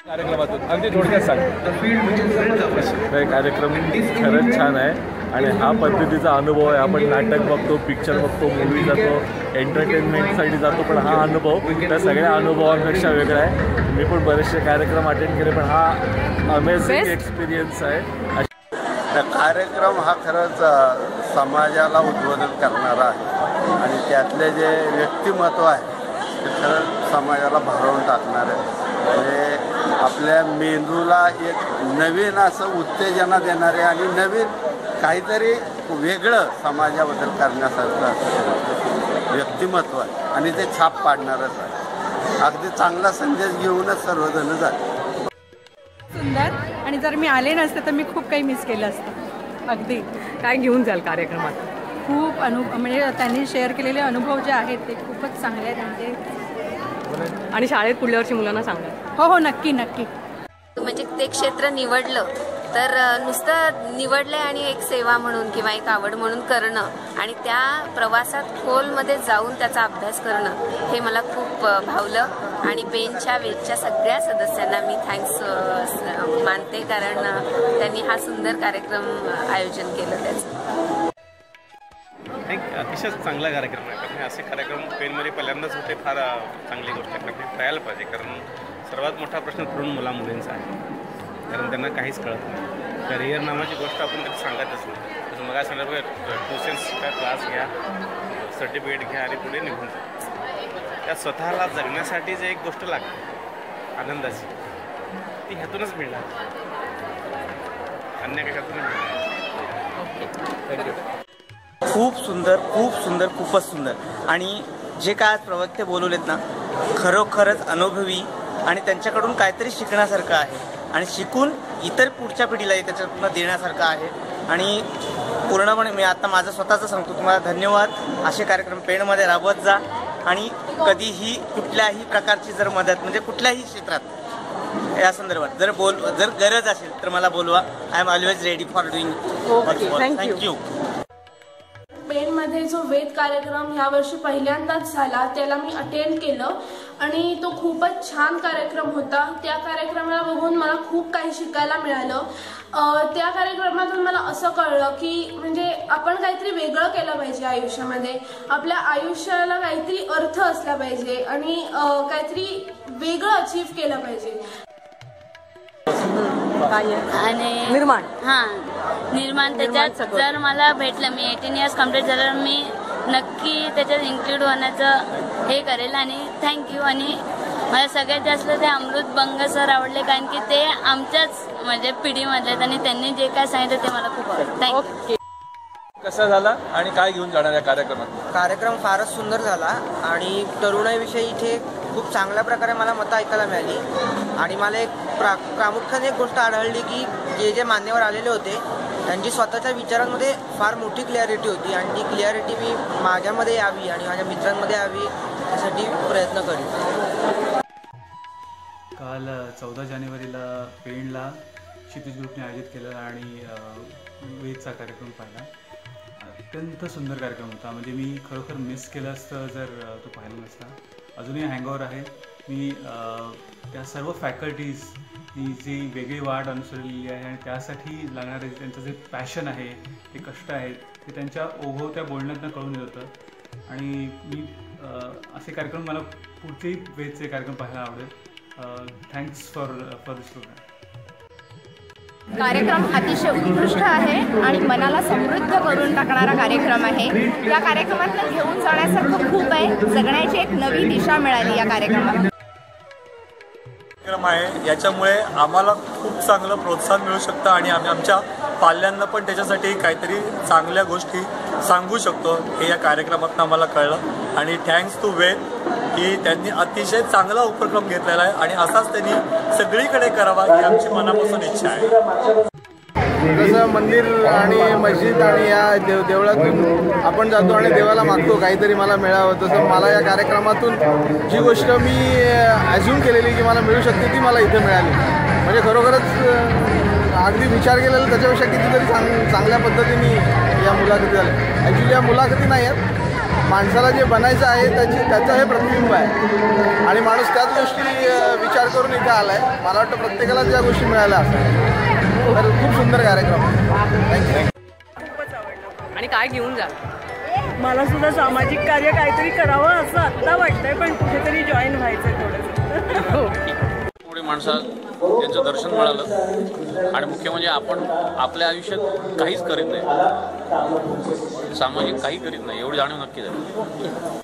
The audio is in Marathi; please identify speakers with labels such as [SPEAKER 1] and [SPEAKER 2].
[SPEAKER 1] कार्यक्रमातून अगदी थोडक्यात सांग. कार्यक्रम खरंच छान आहे आणि हा पद्धतीचा अनुभव आहे. आपण नाटक बघतो, पिक्चर बघतो, मूवी जातो, एंटरटेनमेंटसाठी जातो, पण हा अनुभव त्या सगळ्या अनुभवांपेक्षा वेगळा आहे. मी पण बरेचसे कार्यक्रम अटेंड केले, पण हा अमेझिंग एक्सपिरियन्स आहे.
[SPEAKER 2] कार्यक्रम हा खरंच समाजाला उद्बोधन करणारा आहे आणि त्यातले जे व्यक्तिमत्व आहे ते खरंच समाजाला भारावून टाकणार आहे. म्हणजे आपल्या मेंदूला एक नवीन असं उत्तेजना देणारे आणि नवीन काहीतरी वेगळं समाजाबद्दल करण्यासारखं व्यक्तिमत्व आहे आणि ते छाप पाडणारच आहे. अगदी चांगला संदेश घेऊनच सर्वजण जाते.
[SPEAKER 3] सुंदर. आणि जर मी आले नसते तर मी खूप काही मिस केलं असतं. अगदी
[SPEAKER 4] काय घेऊन जाल कार्यक्रमात?
[SPEAKER 3] खूप म्हणजे त्यांनी शेअर केलेले अनुभव जे आहेत ते खूपच चांगले आहेत.
[SPEAKER 4] आणि शाळेत पुढल्या वर्षी मुलांना सांगा.
[SPEAKER 3] हो नक्की नक्की.
[SPEAKER 5] म्हणजे ते क्षेत्र निवडलं तर नुसतं निवडले आणि एक सेवा म्हणून किंवा एक आवड म्हणून करणं आणि त्या प्रवासात खोलमध्ये जाऊन त्याचा अभ्यास करणं हे मला खूप भावलं. आणि पेनच्या वेदच्या सगळ्या सदस्यांना मी थँक्स मानते, कारण त्यांनी हा सुंदर कार्यक्रम आयोजन केलं. त्याचं
[SPEAKER 6] एक अतिशय चांगला कार्यक्रम आहे. कारण असे कार्यक्रम पेनमध्ये पहिल्यांदाच होते. फार चांगली गोष्ट आहे. करायला पाहिजे, कारण सर्वात मोठा प्रश्न तरुण मुला-मुलींचा आहे, कारण त्यांना काहीच कळत नाही. करिअर नावाची गोष्ट आपण कधी सांगतच नाही. तसं मग संदर्भात ट्युशन्सचा क्लास घ्या, सर्टिफिकेट घ्या आणि पुढे निघून जा. त्या स्वतःला जगण्यासाठी जे एक गोष्ट लागते आनंदाची, ती ह्यातूनच मिळणार, अन्य कशातून मिळणार. थँक्यू.
[SPEAKER 7] खूप सुंदर, खूप सुंदर, खूपच सुंदर. आणि जे काय आज प्रवक्ते बोलवलेत ना, खरोखरच अनुभवी आणि त्यांच्याकडून काहीतरी शिकण्यासारखं आहे आणि शिकून इतर पुढच्या पिढीला त्याच्यातून देण्यासारखं आहे. आणि पूर्णपणे मी आता माझं स्वतःचं सांगतो, तुम्हाला धन्यवाद. असे कार्यक्रम पेणमध्ये राबवत जा आणि कधीही कुठल्याही प्रकारची जर मदत म्हणजे कुठल्याही क्षेत्रात या संदर्भात जर गरज असेल तर मला बोलवा. I am always ready for doing. Thank you.
[SPEAKER 8] पेणमध्ये जो वेद कार्यक्रम ह्यावर्षी पहिल्यांदाच झाला, त्याला मी अटेंड केलं आणि तो खूपच छान कार्यक्रम होता. त्या कार्यक्रमाला बघून मला खूप काही शिकायला मिळालं. त्या कार्यक्रमातून मला असं कळलं की म्हणजे आपण काहीतरी वेगळं केलं पाहिजे आयुष्यामध्ये. आपल्या आयुष्याला काहीतरी अर्थ असला पाहिजे आणि काहीतरी वेगळं अचीव केलं पाहिजे.
[SPEAKER 5] आणि
[SPEAKER 4] निर्माण
[SPEAKER 5] त्याच्यात जर मला भेटलं, मी 18 इयर्स कम्प्लीट झाल्यावर मी नक्की त्याच्यात इन्क्लूड होण्याचं हे करेल. आणि थँक्यू. आणि मला सगळ्यात जास्त ते अमृत बंग सर आवडले, कारण की ते आमच्याच म्हणजे पिढीमधले आहेत आणि त्यांनी जे काय सांगितलं ते मला खूप आवडलं. थँक्यू.
[SPEAKER 1] कसा झाला आणि काय घेऊन जाणार या कार्यक्रमात?
[SPEAKER 7] कार्यक्रम फारच सुंदर झाला आणि तरुणाईविषयी इथे खूप चांगल्या प्रकारे मला मतं ऐकायला मिळाली. आणि मला एक प्रामुख्याने एक गोष्ट आढळली की जे मान्यवर आलेले होते त्यांची स्वतःच्या विचारांमध्ये फार मोठी क्लॅरिटी होती आणि ती क्लॅरिटी मी माझ्यामध्ये यावी आणि माझ्या मित्रांमध्ये यावी यासाठी प्रयत्न करेन.
[SPEAKER 9] काल 14 जानेवारीला पेणला क्षितिज ग्रुपने आयोजित केलेला आणि वेदचा कार्यक्रम पाहिला. अत्यंत सुंदर कार्यक्रम होता. म्हणजे मी खरोखर मिस केलं असतं जर तो पाहिला नसता. अजूनही हँगओव्हर आहे. मी त्या सर्व फॅकल्टीज ही जी वेगळी वाट अनुसरलेली आहे आणि त्यासाठी लागणारे त्यांचं जे पॅशन आहे, ते कष्ट आहेत, ते त्यांच्या ओघवत्या बोलण्यातनं कळून येत होतं. आणि मी असे कार्यक्रम मला पुढचेही वेदचे कार्यक्रम पाहायला आवडेल. Thanks for this programme.
[SPEAKER 10] कार्यक्रम अतिशय उत्कृष्ट आहे आणि मनाला समृद्ध करून टाकणारा कार्यक्रम आहे. या कार्यक्रमातनं घेऊन जाण्यासारखं खूप आहे. जगण्याची एक नवी दिशा मिळाली या कार्यक्रमात.
[SPEAKER 11] कार्यक्रम आहे याच्यामुळे आम्हाला खूप चांगलं प्रोत्साहन मिळू शकतं आणि आम्ही आमच्या पाल्यांना पण त्याच्यासाठी काहीतरी चांगल्या गोष्टी सांगू शकतो हे या कार्यक्रमातून आम्हाला कळलं. आणि थँक्स टू वेद की त्यांनी अतिशय चांगला उपक्रम घेतलेला आहे आणि असाच त्यांनी सगळीकडे करावा ही आमची मनापासून इच्छा आहे.
[SPEAKER 12] जसं मंदिर आणि मस्जिद आणि या देवळातून आपण जातो आणि देवाला मागतो काहीतरी मला मिळावं, तसं मला या कार्यक्रमातून जी गोष्ट मी ॲझ्युम केलेली की मला मिळू शकते ती मला इथे मिळाली. म्हणजे खरोखरच अगदी विचार केलेला त्याच्यापेक्षा कितीतरी चांगल्या पद्धतीने या मुलाखती झाल्या. ॲक्च्युली या मुलाखती नाही आहेत, माणसाला जे बनायचं आहे त्याचं हे प्रतिबिंब आहे आणि माणूस त्याच गोष्टी विचार करून इथे आला आहे. मला वाटतं प्रत्येकाला ज्या गोष्टी मिळाल्या असतात. तर खूप सुंदर कार्यक्रम. थँक्यू.
[SPEAKER 4] आणि काय घेऊन जा?
[SPEAKER 13] मला सुद्धा सामाजिक कार्य काहीतरी करावं असं आत्ता वाटतंय, पण कुठेतरी जॉईन व्हायचं थोडंसं.
[SPEAKER 14] पुढे माणसाला त्यांचं दर्शन मिळालं आणि मुख्य म्हणजे आपण आपल्या आयुष्यात काहीच करीत नाही, सामाजिक काही करीत नाही एवढी जाणीव नक्कीच आहे.